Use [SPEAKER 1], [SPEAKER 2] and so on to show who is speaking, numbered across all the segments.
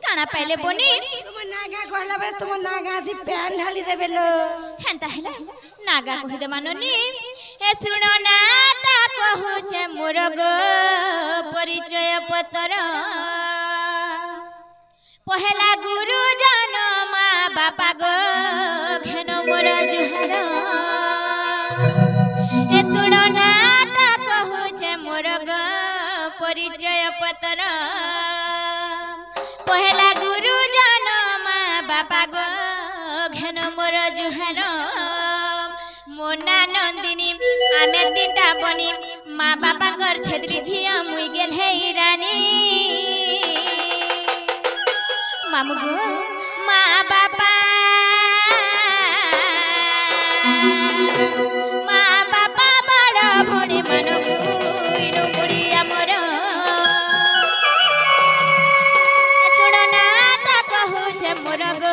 [SPEAKER 1] काना पहले बोनी
[SPEAKER 2] तुम नागा कहला बे तुम नागा थी पैन ढाली देबे लो
[SPEAKER 1] हेंता हेला नागा कहि दे माननी ए सुनो ना ता कहू छे मोर गो परिचय पत्र पहला गुरु जन माँ बापा गो घेन मोर जुहार ए सुनो ना ता कहू छे मोर गो परिचय पत्र पहला गुरु जन माँ बापा गो घेन मोर जुहार मोना नंदिनी आमे तीनटा बनी माँ बापा कर छेत्री झिया मुई गेल हे रानी मामू गो माँ बापा बड़ भणी मन गुइनु बुढ़िया मोर सुन ना ता कहू छे मोर गो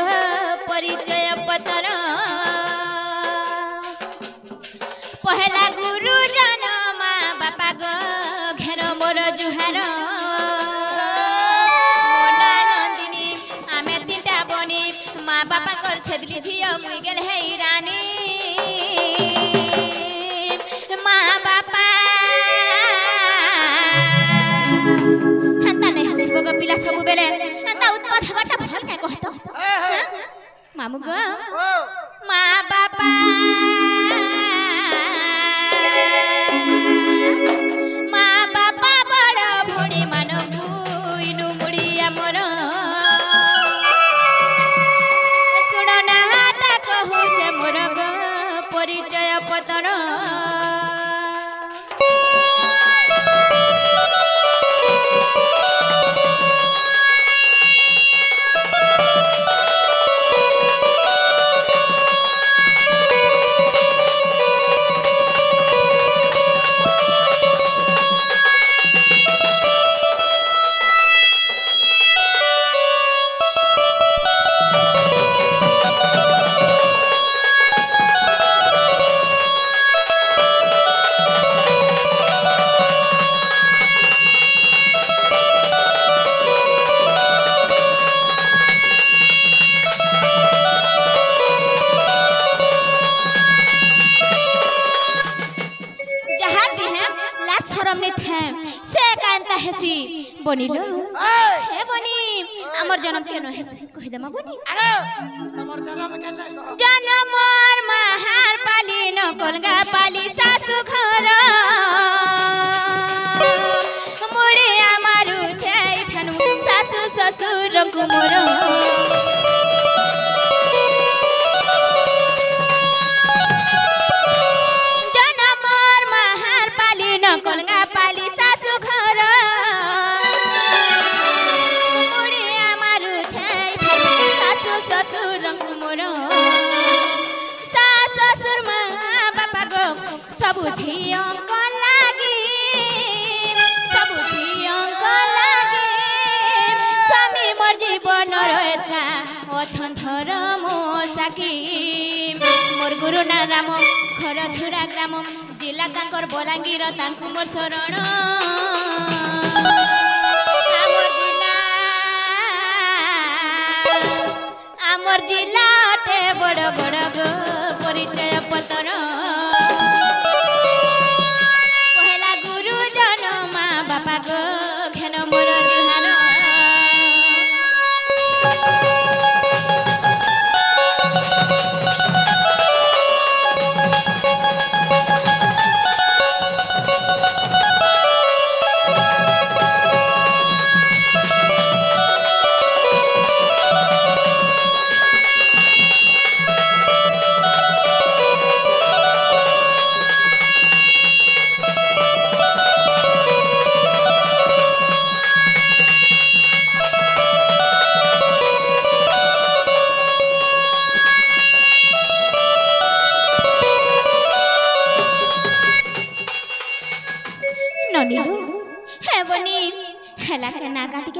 [SPEAKER 1] परिचय पत्र पहला गुरु जन माँ बापा गो घेर मोर जुहार मोना नंदिनी आमे तीनटा बनी माँ बापा कर छेदली झिया मुई गेल हे रानी माँ बापा हंता नहीं हंथिबो गो पिला सब बेले हंता उत्पाद हबाटा भल काय कहतो मामू गो माँ बापा परिचय पत्र बनिलो हे बनी हमर जन्म केनो हेसी कहि देमा बनी
[SPEAKER 2] तमर जन्म केले
[SPEAKER 1] जन्म मोर महार पाली न कोलगा पाली सासु घर मोरे आमारु छै ठनु सासु ससुर कुमोर जन्म मोर महार पाली न कोलगा पाली सासु घर सबु झियंक लागी स्वामी मोर जीवन रहता अछन थर मो साकी मोर गुरु ना राम घर छुरा ग्राम जिला तांकर बलांगीर तांकु मोर शरण आमर जिला टे बड़ बड़ गो परिचय पत्र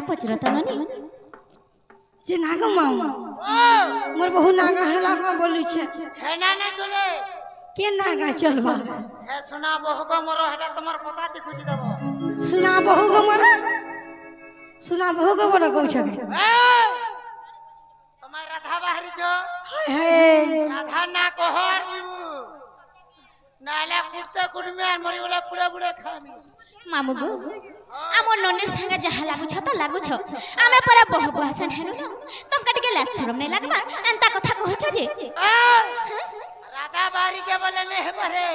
[SPEAKER 1] पचरत ननी
[SPEAKER 2] जे नागा माऊ मोर बहु नागा हला को बोलु छे
[SPEAKER 3] हे ना ना चले
[SPEAKER 2] के नागा चलबा
[SPEAKER 3] हे सुना बहु गो मोर हेडा तमर पता ती खुशी देबो
[SPEAKER 2] सुना बहु गो मोर कहू छे
[SPEAKER 3] ଆସିଛ
[SPEAKER 2] हे
[SPEAKER 3] ରାଧା ନା କହର ଯିବୁ ନାଇଲେ କୁର୍ତେ କୁର୍ମି আর মরিগলে পুড়ে পুড়ে খামি
[SPEAKER 1] মামু গো ଆମ ନନୀର ସାଙ୍ଗେ ଯାହା ଲାଗୁଛ ତ ଲାଗୁଛ ଆମେ ପରା ବହୁ ବୟସନ ହେଲୁ ନା ତମକା ଟିକେ ଲାଜ ଶରମ ନାଇଁ ଲାଗବା ଏନ୍ତା କଥା କହୁଛ ଯେ
[SPEAKER 3] রাধা বাড়ি যে বলে নে হেবারে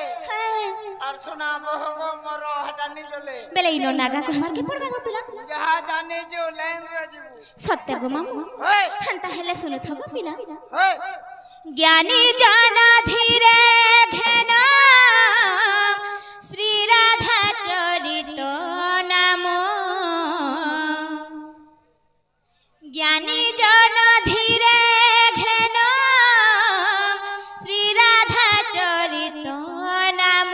[SPEAKER 3] আর শোনা বহগো মোর হটানি জলে
[SPEAKER 1] বেলে ইনো নাগা কহবার কি পড়বা গো পিলা
[SPEAKER 3] যাহা জানে যে লাইন রে ଯିବୁ
[SPEAKER 1] সত্য গো মামু
[SPEAKER 3] ওই
[SPEAKER 1] এন্তা হেলে শুনুথ গো পিলা
[SPEAKER 3] ওই
[SPEAKER 1] জ্ঞানী জন ধীরে ঘেন শ্রী রাধা চরিত নাম জ্ঞানী জন ধীরে ঘেন শ্রী রাধা চরিত নাম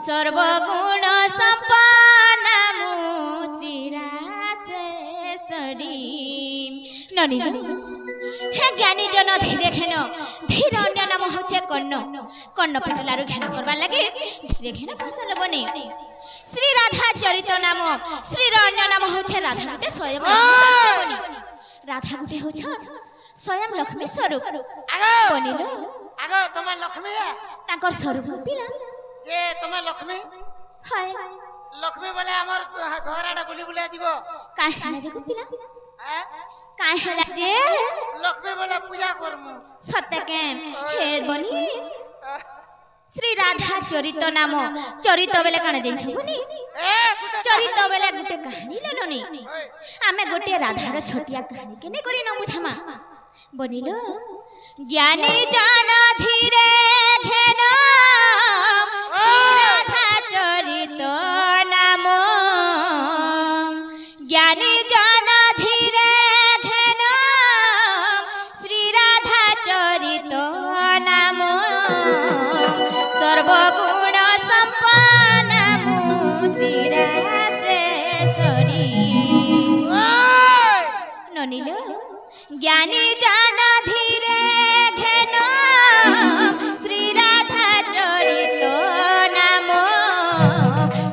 [SPEAKER 1] সর্বগুণ সম্পন্ন শ্রী রাজেশ্বরী ননী হে জ্ঞানী জন ধীরে ঘেন ধীর অন্য নাম হচ্ছে কর্ণ কর্ণ পিটলারু ঘেন করবার লাগি ধীরে ঘেন ফসল বনি শ্রী রাধা চরিত নাম শ্রীর অন্য নাম হচ্ছে রাধা গুটে স্বয়ং বনি রাধা গুটে হচ্ছে স্বয়ং লক্ষ্মী স্বরূপ
[SPEAKER 3] আগো
[SPEAKER 1] বনিল
[SPEAKER 3] আগো তোমার লক্ষ্মী
[SPEAKER 1] তাঙ্কর স্বরূপ পিলা
[SPEAKER 3] যে তোমার লক্ষ্মী
[SPEAKER 1] হয়
[SPEAKER 3] লক্ষ্মী বলে আমার ঘরাটা বুলি বুলি দিব
[SPEAKER 1] কাহে হেলা যে পিলা
[SPEAKER 3] হ্যাঁ
[SPEAKER 1] কাহে হেলা যে
[SPEAKER 3] লক্ষ্মী বলে পূজা করমু
[SPEAKER 1] সত্য কেম হে বনি শ্রী রাধা চরিত নাম চরিত বেলে কানা জানিছ বনি
[SPEAKER 3] এ গুটে
[SPEAKER 1] চরিত বেলে গুটে কাহিনী লননি আমি গোটে রাধার ছোটিয়া কাহিনী কেনে করি ন বুঝামা বনিল জ্ঞানী জন ধীরে ঘেন রাধা চরিত নাম জ্ঞানী জন ধীরে ঘেন শ্রী রাধা চরিত নাম সর্বগুণ সম্পন্ন শ্রী রাজেশ্বরী ননিল জ্ঞানী জন ধীরে ঘেন শ্রী রাধা চরিত নাম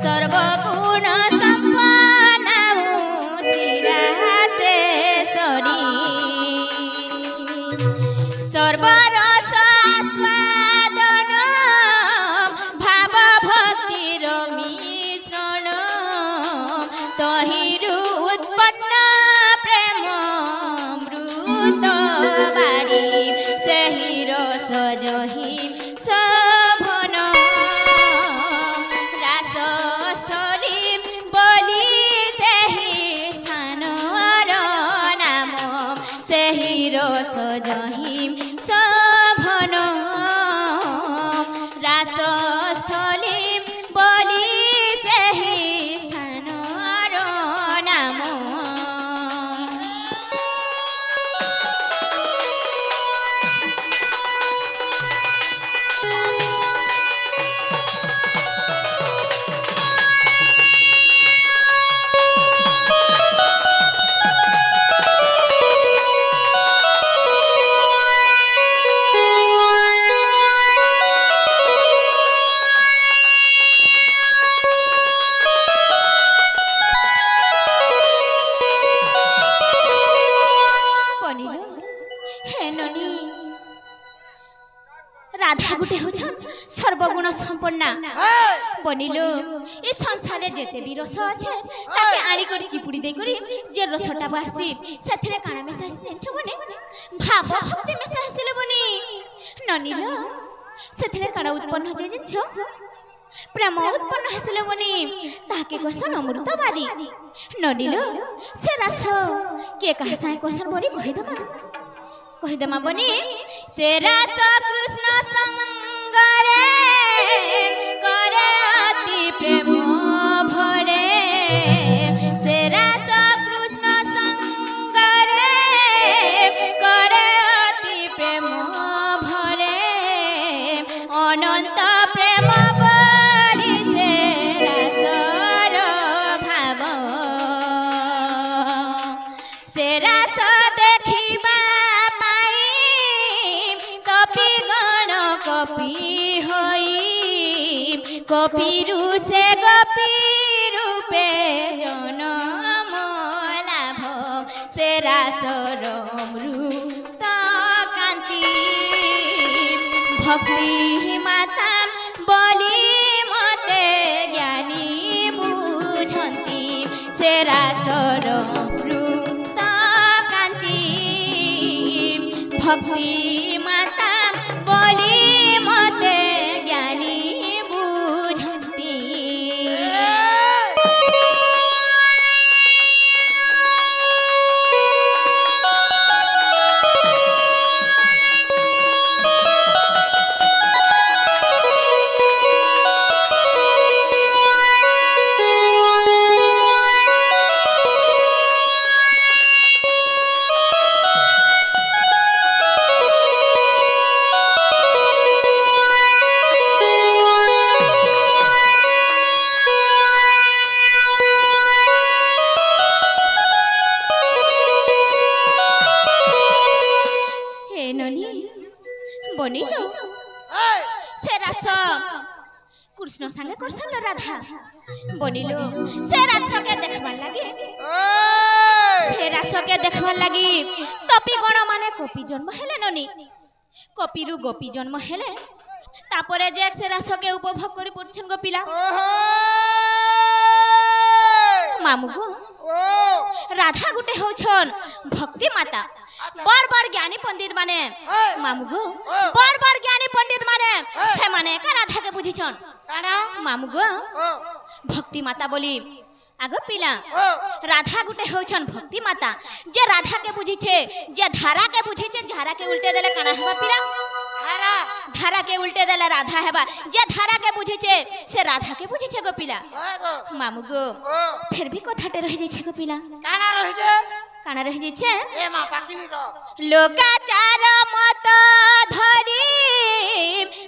[SPEAKER 1] সর্বগুণ সম্পন্ন শ্রী রাজেশ্বরী সর্বরস আস্বাদন ভাব ভক্তির মিশ্রণ তহিরু উৎপন্ন প্রেম মৃত বাড়ি সেই রস জহি শোভন রাসস্থলী বলি সেই স্থানর নাম সেই রস জহি শোভন রাসস্থলী বলি সেই স্থানর নাম বনিল হে ননি রাধা গুটে হচ্ছ সর্বগুণ সম্পন্না বনিল এই সংসারে যেতে বি রস আছে তাকে আনি করে চিপুড়ি দেই করি যে রসটা বাসি সেথরে কানা মেশা আসছে বনে ভাব ভক্তি মেশা আসলে বনি ননিল সেথরে কানা উৎপন্ন হয়ে জানিছ প্রেম উৎপন্ন হয়েছিল বনি তাকে কসন অমৃত বাড়ি ননিল সে রাস কে কাহা সাই কসন বনি কহিদেমা বনি সে রাস কৃষ্ণ সঙ্গরে করে অতি প্রেম ভরে সে রাস কৃষ্ণ সঙ্গরে করে অতি প্রেম ভরে অনন্ত প্রেম বলি সে রাসর ভাব সে রাস দেখিবা পাই কপি গণ কপি হই কপিরু সে গোপী রূপে জনম লাভ সে রাসর মৃত भक्ति माता बोली मते ज्ञानी बुझंती से रासर वृत्त कांति भक्ति माता बोली मते ज्ञानी बुझंती বনিলো সে রাস কৃষ্ণ সঙ্গে করছিল রাধা বনিলো সে রাসকে দেখবার লাগি সে রাসকে দেখবার লাগি কপি গণ মানে কপি জন্ম হেলে ননি কপিরু গোপী জন্ম হেলে তারপরে যে সে রাসকে উপভোগ করে পড়ছেন গোপীলা মামু গো রাধা গুটে হচ্ছন ভক্তি মাতা বার বার জ্ঞানী পণ্ডিত মানে মামু গো বার বার জ্ঞানী পণ্ডিত মানে সে মানে একা রাধাকে বুঝিছন মামু গো ভক্তি মাতা বলি আগ পিলা রাধা গুটে হচ্ছন ভক্তি মাতা যে রাধাকে বুঝিছে যে ধারাকে বুঝিছে ধারাকে উল্টে দেলে কানা হবা পিলা ধারা के उल्टे देला राधा हेबा जे धारा के बुझिছে से राधा के बुझिছে गोपिला मामू गो फिर भी कथाटे रहि जाइछे गोपिला काना रहि जाइछे
[SPEAKER 3] ए मा पाकिनी रो
[SPEAKER 1] लोकाचार मत धरी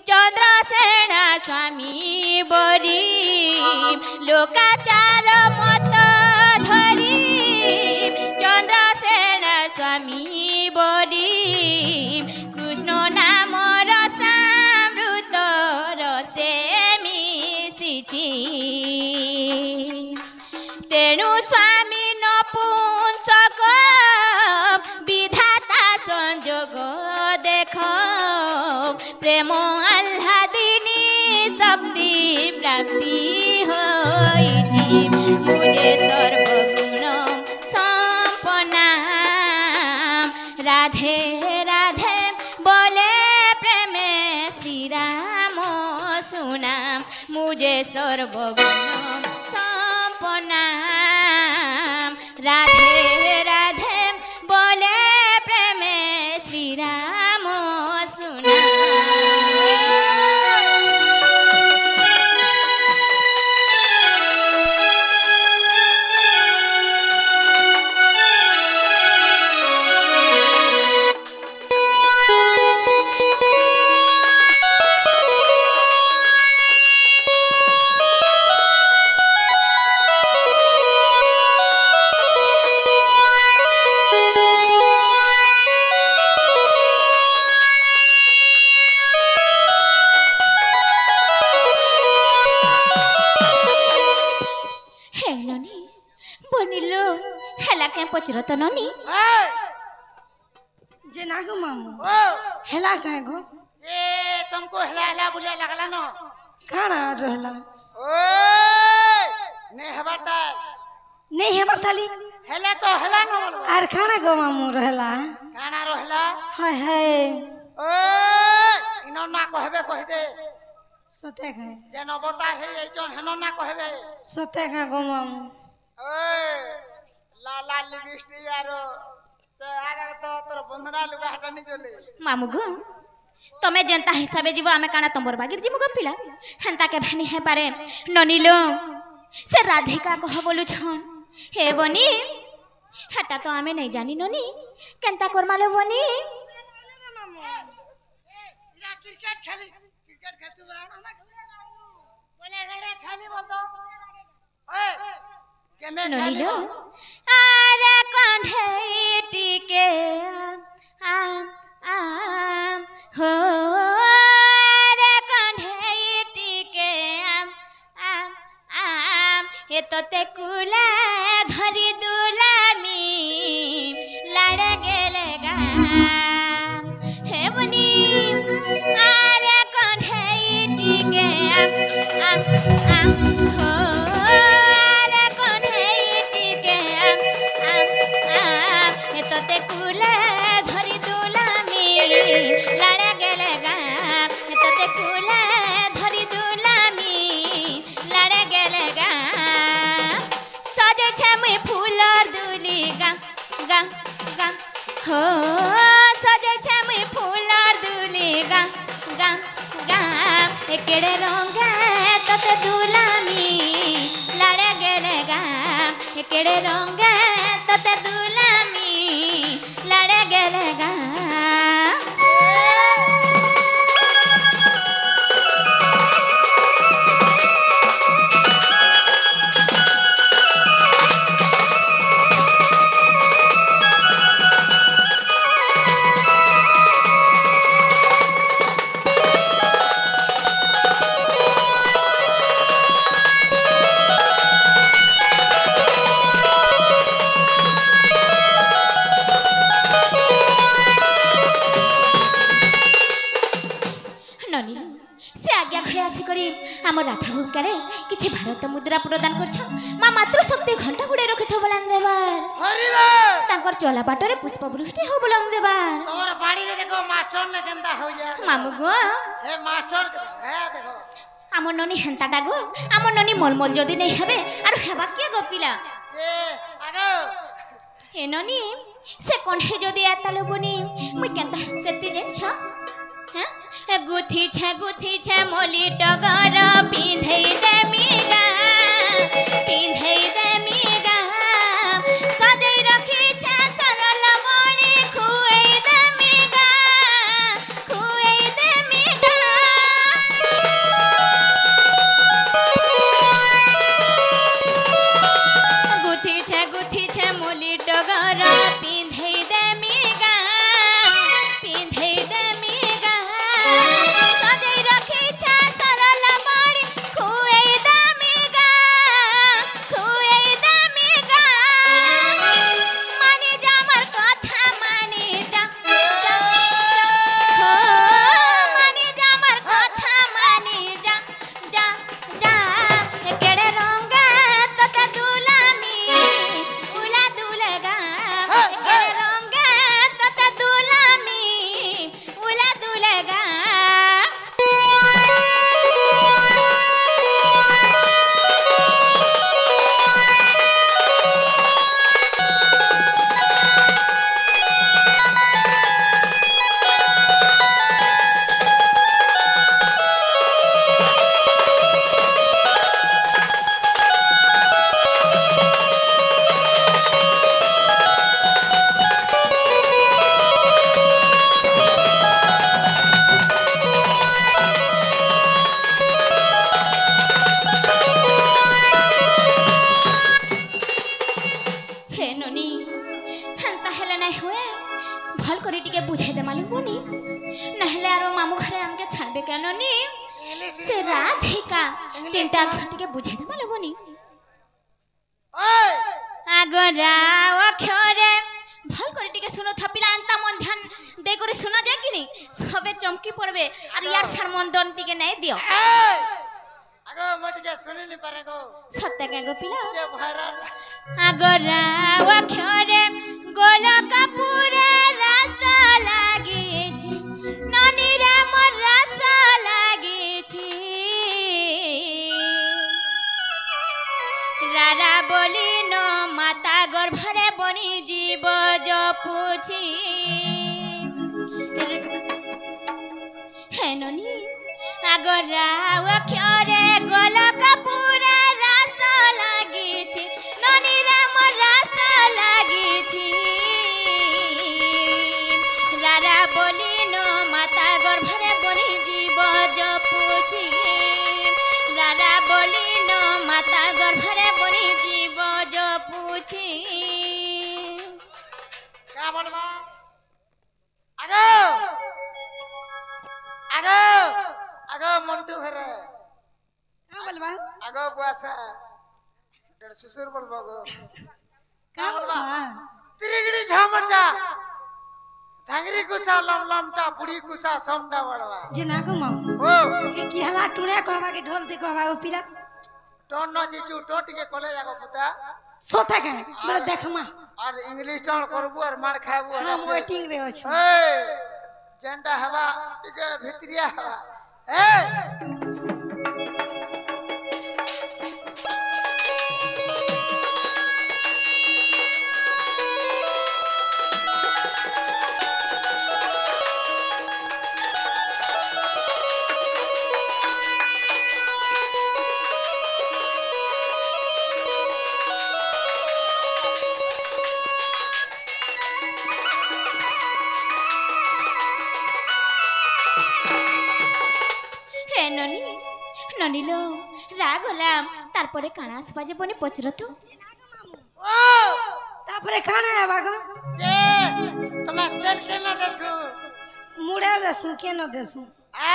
[SPEAKER 1] चंद्रसेन स्वामी बरी लोकाचार मत धरी चंद्रसेन स्वामी बरी कृष्ण नाम रसामृत रसे मिशिछि तेणु स्वामी नपुंसक विधाता संजोग देख प्रेम आह्लादिनी शक्ति प्राप्ति होइछि मुझे सर्वगुण संपन्ना राधे राधे बोले प्रेम श्री राम सुनाम मुझे सर्वगुण संपन्ना राधे राधे बोले प्रेम श्री राम सुनाम पचरत ननी
[SPEAKER 2] जे नागो मामू हेला काहे गो
[SPEAKER 3] ए तुमको हेला हेला बुले लगला न
[SPEAKER 2] काना रहला
[SPEAKER 3] ओए ने हबरता
[SPEAKER 2] नहीं हबरताली
[SPEAKER 3] हेला तो हेला न बोल
[SPEAKER 2] आर खाना गो मामू रहला
[SPEAKER 3] काना रहला
[SPEAKER 2] हाय हाय
[SPEAKER 3] ओए इनो ना कहबे कहि दे
[SPEAKER 2] सते काहे
[SPEAKER 3] जे न बता हे ए जन हेनो ना कहबे
[SPEAKER 2] सते काहे गो मामू
[SPEAKER 3] ओए लाला लिबिस्टी यारो से आरे तो तोर बंधना लुगा हटानी जोले
[SPEAKER 1] मामू गो तमे जनता हिसाबे जीव आमे काना तंबर बागिर जीव गपिला हंता के भनी है पारे ननीलो से राधिका कह बोलु छन हे बनी हटा तो आमे नहीं जानी ननी केनता करमाले बनी
[SPEAKER 3] इरा क्रिकेट खेसुबा बोले लड़े खाली बोल दो ओए केमे
[SPEAKER 1] ननीलो आरे कंढेटी के आम आम हो रे कंढेटी के आम आम आम हे तो ते कुला धरी दुलामी लड़ गेले गाम हे बनी आरे हो सजे छे मुई फूलर दुली गा गा गा केड़े रंगा तते दुलामी लाड़े गेले गा केड़े रंगा तते दुलामी लाड़े गेले गा ननी से आज्ञा घरे आसिकरी आम राधा भूमिकारे किछि भारत मुद्रा प्रदान करछ मा मातृ शक्ति घंटा गुडे रखिथो बोलान देबार
[SPEAKER 3] हरिबे
[SPEAKER 1] तांकर चला बाटरे पुष्प वृष्टि हो बोलान देबार
[SPEAKER 3] तोर बाड़ी रे देखो मास्टर ने केंदा हो जा
[SPEAKER 1] मामू गो
[SPEAKER 3] हे मास्टर हे देखो
[SPEAKER 1] आम ननी हेंता डागो आम ननी मलमल जदी नै हेबे आरो हेबा के गपिला
[SPEAKER 3] ए आगो
[SPEAKER 1] हे ननी से कोन्हे जदी आतालो बनी मुई केंता केते जेछ हैं गुथी छे मोली टगर पिंधै दे मीगा सदै रखी छे सरल मणि खुए दे मीगा गुथी छे मोली टगर पिंधै दे मीगा सदै रखी छे सरल मणि खुए दे मीगा मानी जा मोर कथा मानी जा हो मानी जा मोर कथा मानी जा केड़े रंगा तते दुलामी उला दुलगा केड़े रंगा तते दुलामी उला दुलगा हे ननी हेंता हेले नै हुए भल करी टिके बुझाई दे मालूम बनी नहले आरो मामू घरे हमके छानबे के ननी से राधिका तीनटा घर टिके बुझाई दे मालूम बनी
[SPEAKER 3] ओए
[SPEAKER 1] आगरा अक्षरे भल करी टिके सुनो थपिला अंता मन ध्यान दे करी सुना जाय कि नहीं सबे चमकी पड़बे और यार शर्मन दन टिके नहीं दियो
[SPEAKER 3] आगो मत के सुनि नि पारे गो
[SPEAKER 1] सत्य के गोपिला
[SPEAKER 3] के भरा
[SPEAKER 1] आगरा अक्षरे गोल कपूरे रस लागे छी ननी रे मोर रस लागे छी रारा बोली नो माता गर्भरे बनी जीव जपुछी हे ननी आगरा अक्षरे गोल कपूरे रस लागे छी ननी रे मोर रस लागे छी रारा बोली नो माता गर्भरे बनी जीव जपुछी रारा बोली नो माता गर्भरे बनी जीव जपुछी
[SPEAKER 3] का बोलबा आगो आगो आगो मंटू घरे
[SPEAKER 2] का बोलबा
[SPEAKER 3] आगो बुआसा तेरे ससुर बोलबा गो
[SPEAKER 2] का बोलबा
[SPEAKER 3] तिरिगड़ी झमचा धांगरी कुसा लमलमटा पुड़ी कुसा समडा बड़वा
[SPEAKER 2] जे ना को मां
[SPEAKER 3] ओ
[SPEAKER 2] ए की हला टुरे कहबा के ढोल ते कहबा ओ पिला
[SPEAKER 3] टोन न जीचू टोट के कॉलेज आगो पुता
[SPEAKER 2] सोता के बोले देख मां
[SPEAKER 3] और इंग्लिश टोन करबू और मार खाबू
[SPEAKER 2] हम वेटिंग रे अछि
[SPEAKER 3] ए जेंडा हवा टिके भितरिया हवा ए
[SPEAKER 1] ননিলো রাগ হলাম তারপরে কানা আসবা যে বনি পচর তো
[SPEAKER 3] ও
[SPEAKER 2] তারপরে কানা হেবা গো
[SPEAKER 3] যে তোমার তেল কেন দেছু
[SPEAKER 2] মুড়ে দেসু কেন দেসু
[SPEAKER 3] আ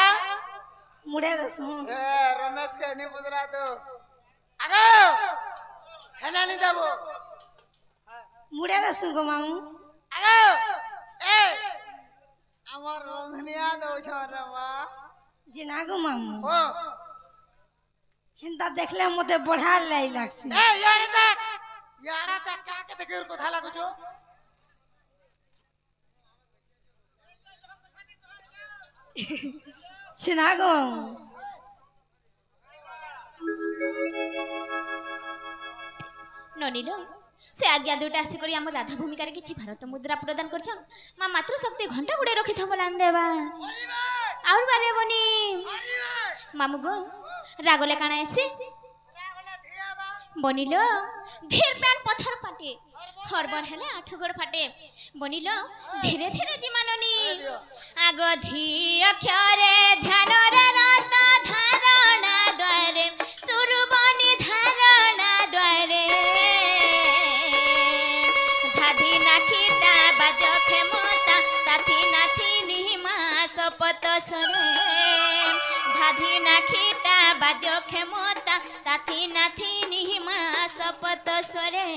[SPEAKER 2] মুড়ে দেসু
[SPEAKER 3] এ রমেশ কে নি বুঝরা তো আগো হেনানি দেব
[SPEAKER 2] মুড়ে দেসু গো মামু
[SPEAKER 3] আগো এ আমার রন্ধনিয়া দউছ রে মা
[SPEAKER 2] যে না গো মামু
[SPEAKER 3] ও
[SPEAKER 2] হেনতা দেখলে মতে বড়া লাই লাগছে
[SPEAKER 3] এ ইয়াড়া তা কাকে দেখে কথা লাগুছো
[SPEAKER 2] সে না গো
[SPEAKER 1] ননিলো সে আজ্ঞা দুটা আসি করি আমার রাধা ভূমিকার কিছু ভারত মুদ্রা প্রদান করছন মা মাতৃ শক্তি ঘন্টা গুড়ে রখি থব লান দেবা আর বারে বনি মামু গো রাগলে কানা এসে বনিল ধীর প্যান পথর পাটে হরবর হেলে আঠ গোড় ফাটে বনিল ধীরে ধীরে জিমাননি আগ ধি অক্ষরে ধ্যান রে রত ধারণা দ্বারে সুরবনি ধারণা দ্বারে ধাধি নাখিতা বাজ ক্ষমতা তাথি নাথি নিমা সপত সরে ধাধি নাখিতা বাজ ক্ষমতা তাথি নাথি নিমা সপত সরে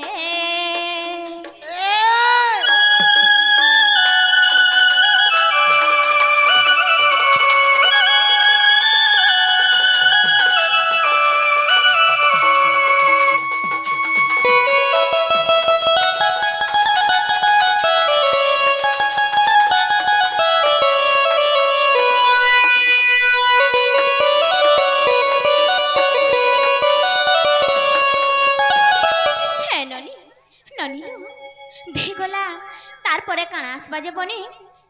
[SPEAKER 1] তারপরে কানা আসবা যে বনি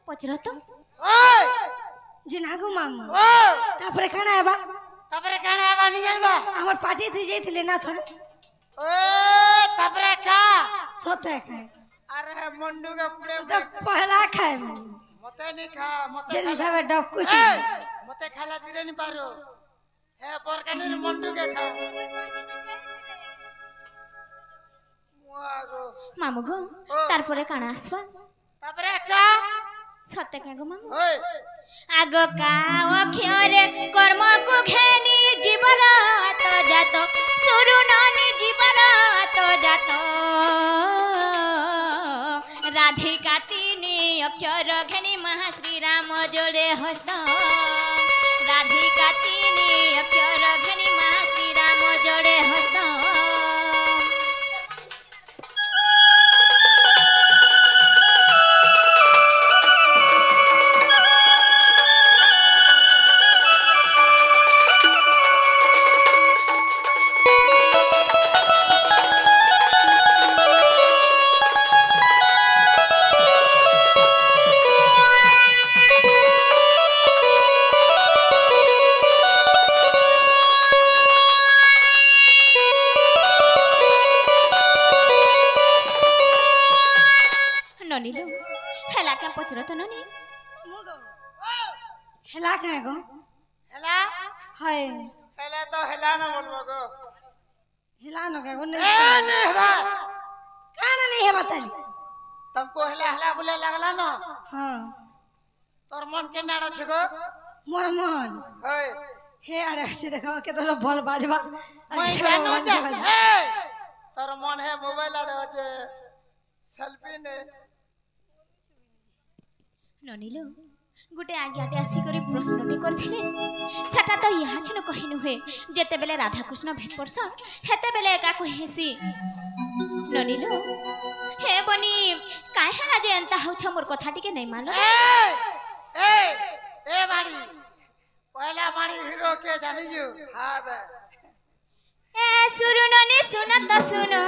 [SPEAKER 1] পচর তো
[SPEAKER 3] ওই
[SPEAKER 2] যে না গো মামু
[SPEAKER 3] ও
[SPEAKER 2] তারপরে কানা হেবা
[SPEAKER 3] তারপরে কানা আবার নি জানবা
[SPEAKER 2] আমার পার্টি থেকে যাইছিলে না থরে
[SPEAKER 3] ও তারপরে কা
[SPEAKER 2] সতে খায়
[SPEAKER 3] আরে মন্ডু के पुड़े
[SPEAKER 2] तो पहला खाए
[SPEAKER 3] मते नहीं खा मते
[SPEAKER 2] जल्दी साबे डब कुछ
[SPEAKER 3] मते खाला दिरे नहीं पारो हे परकानी मंडू के खा मुआगो
[SPEAKER 1] মামু গো তারপরে কানা আসবা
[SPEAKER 3] তারপরে কা
[SPEAKER 1] সত্যি কে গো মামু
[SPEAKER 3] ওই
[SPEAKER 1] আগ কা অক্ষরে কর্ম কো ঘেনি জীবন তো জাত সুরু ননি জীবন তো জাত রাধিকা তিনি অক্ষর ঘেনি মহা শ্রী রাম জোড়ে হস্ত রাধিকা তিনি অক্ষর ঘেনি মহা শ্রী রাম জোড়ে হস্ত ननिलो हेला क्या पचरो तो ननी
[SPEAKER 2] हेला खाए गो
[SPEAKER 3] हेला
[SPEAKER 2] हाय
[SPEAKER 3] हेला तो हेला ना बोलबो गो
[SPEAKER 2] हिला न के गो
[SPEAKER 3] ए
[SPEAKER 2] नहीं
[SPEAKER 3] नहीं हेला
[SPEAKER 2] काना नहीं है बताली
[SPEAKER 3] तुमको हेला हेला बोले लगला ना
[SPEAKER 2] हां
[SPEAKER 3] तोर मन के नाड़ा छगो
[SPEAKER 2] मोर मन
[SPEAKER 3] ओए
[SPEAKER 2] हे अरे से देखो के तो बोल बाजवा
[SPEAKER 3] मैं जानो जा ए तोर मन है मोबाइल आड़े होचे सेल्फी ने
[SPEAKER 1] ननिलो गुटे आगे आटे आसी करे प्रश्नटे करथिले सेटा तो इहा छिन कहिनु हे जेते बेले राधा कृष्ण भेट परसन हेते बेले एका कहिसी ननिलो हे बनी काहे हरा जे अंता होछ मोर कथा टिके नै मानो
[SPEAKER 3] ए बाड़ी पहला बाड़ी हीरो के जानी जो हां बे
[SPEAKER 1] ए सुरु ननी सुन त सुनो